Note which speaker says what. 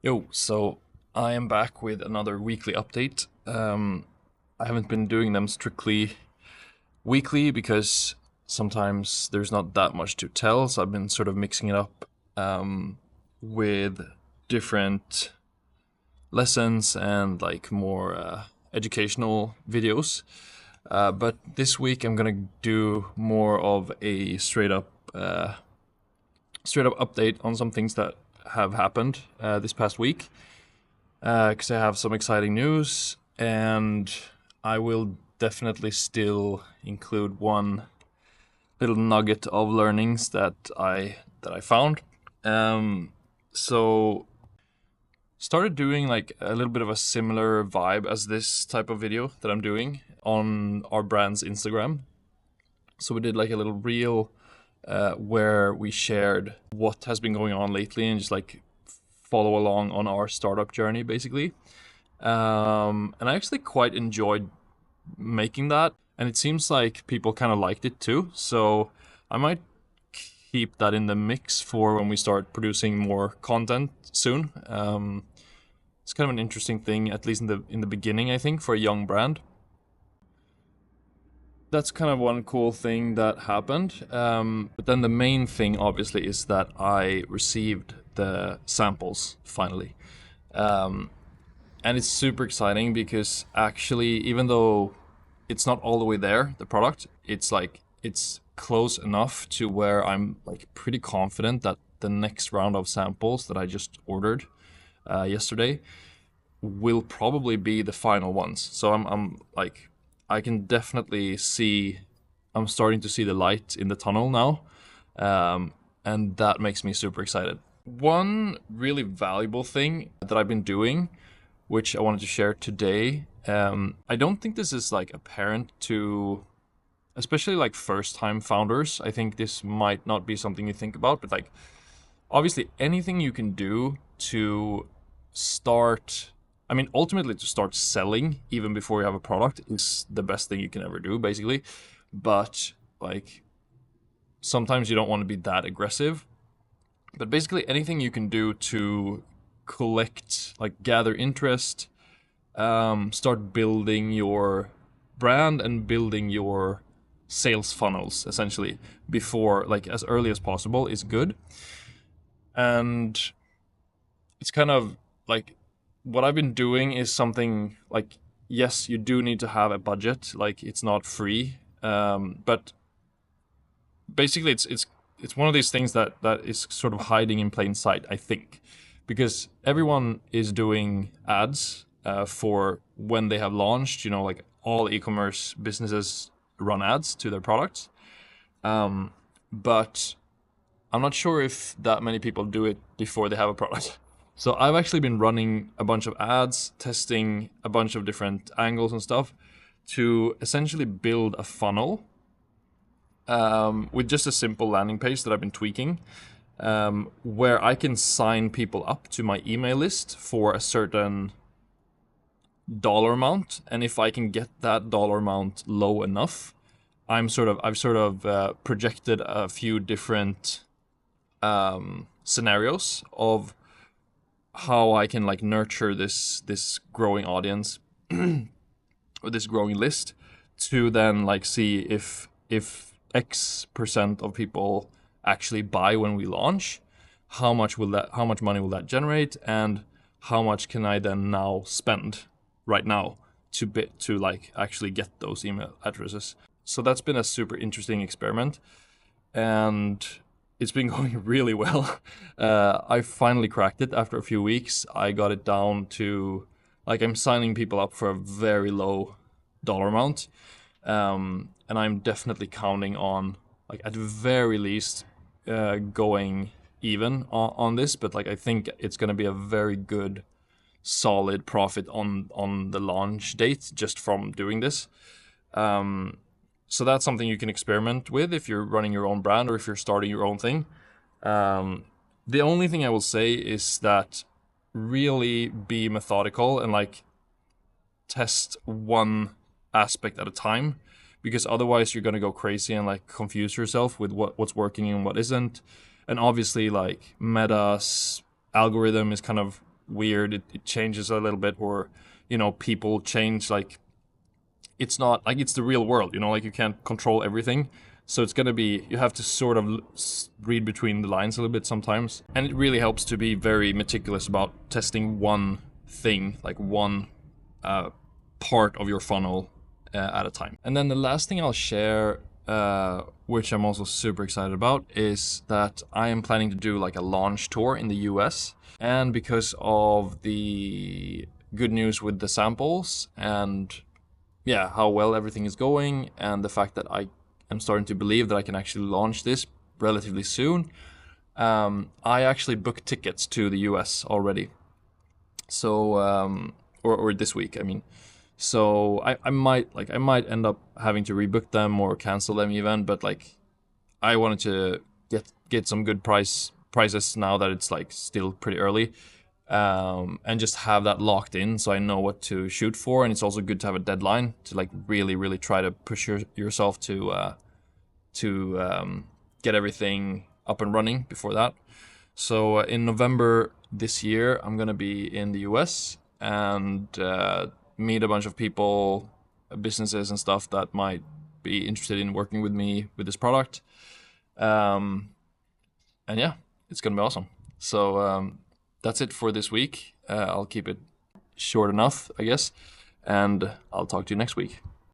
Speaker 1: Yo, so I am back with another weekly update. I haven't been doing them strictly weekly because sometimes there's not that much to tell, so I've been sort of mixing it up with different lessons and like more educational videos. But this week I'm gonna do more of a straight up update on some things that have happened this past week because I have some exciting news, and I will definitely still include one little nugget of learnings that I found. So started doing like a little bit of a similar vibe as this type of video that I'm doing on our brand's Instagram. So we did like a little reel where we shared what has been going on lately and just like follow along on our startup journey, basically. And I actually quite enjoyed making that, and it seems like people kind of liked it too. So I might keep that in the mix for when we start producing more content soon. It's kind of an interesting thing, at least in the beginning, I think, for a young brand. That's kind of one cool thing that happened. But then the main thing, obviously, is that I received the samples finally. And it's super exciting because actually, even though it's not all the way there, the product, it's close enough to where I'm like pretty confident that the next round of samples that I just ordered yesterday will probably be the final ones. So I'm like, I can definitely see, I'm starting to see the light in the tunnel now. And that makes me super excited. One really valuable thing that I've been doing, which I wanted to share today, I don't think this is like apparent to, especially like first time founders. I think this might not be something you think about, but like obviously anything you can do to start, I mean, ultimately to start selling even before you have a product is the best thing you can ever do, basically. But like sometimes you don't want to be that aggressive. But basically anything you can do to collect, like gather interest, start building your brand and building your sales funnels essentially before, like as early as possible, is good. And it's kind of like what I've been doing is something like, yes, you do need to have a budget, like it's not free, but basically it's one of these things that is sort of hiding in plain sight, I think, because everyone is doing ads for when they have launched. You know, like all e-commerce businesses run ads to their products, but I'm not sure if that many people do it before they have a product. So I've actually been running a bunch of ads, testing a bunch of different angles and stuff to essentially build a funnel with just a simple landing page that I've been tweaking, where I can sign people up to my email list for a certain dollar amount, and if I can get that dollar amount low enough, I've sort of projected a few different scenarios of how I can like nurture this growing audience or this growing list to then like see if X% of people actually buy when we launch, how much money will that generate, and how much can I then now spend right now to like actually get those email addresses. So that's been a super interesting experiment, and it's been going really well. I finally cracked it after a few weeks. I got it down to like I'm signing people up for a very low dollar amount, and I'm definitely counting on like at the very least going even on this. But like I think it's going to be a very good solid profit on the launch date just from doing this. So that's something you can experiment with if you're running your own brand or if you're starting your own thing. The only thing I will say is that really be methodical and like test one aspect at a time, because otherwise you're going to go crazy and like confuse yourself with what's working and what isn't. And obviously like Meta's algorithm is kind of weird, it changes a little bit, or you know, people change. Like, it's not like it's the real world, you know, like you can't control everything. So it's gonna be, you have to sort of read between the lines a little bit sometimes. And it really helps to be very meticulous about testing one thing, like one part of your funnel at a time. And then the last thing I'll share, which I'm also super excited about, is that I am planning to do like a launch tour in the US. And because of the good news with the samples and yeah, how well everything is going, and the fact that I am starting to believe that I can actually launch this relatively soon, I actually booked tickets to the US already. So, or this week, I mean. So I might end up having to rebook them or cancel them even, but like I wanted to get some good prices now that it's like still pretty early, and just have that locked in so I know what to shoot for. And it's also good to have a deadline to like really try to push yourself to get everything up and running before that. So in November this year, I'm gonna be in the US and meet a bunch of people, businesses and stuff that might be interested in working with me with this product. And yeah, it's gonna be awesome. So that's it for this week. I'll keep it short enough, I guess, and I'll talk to you next week.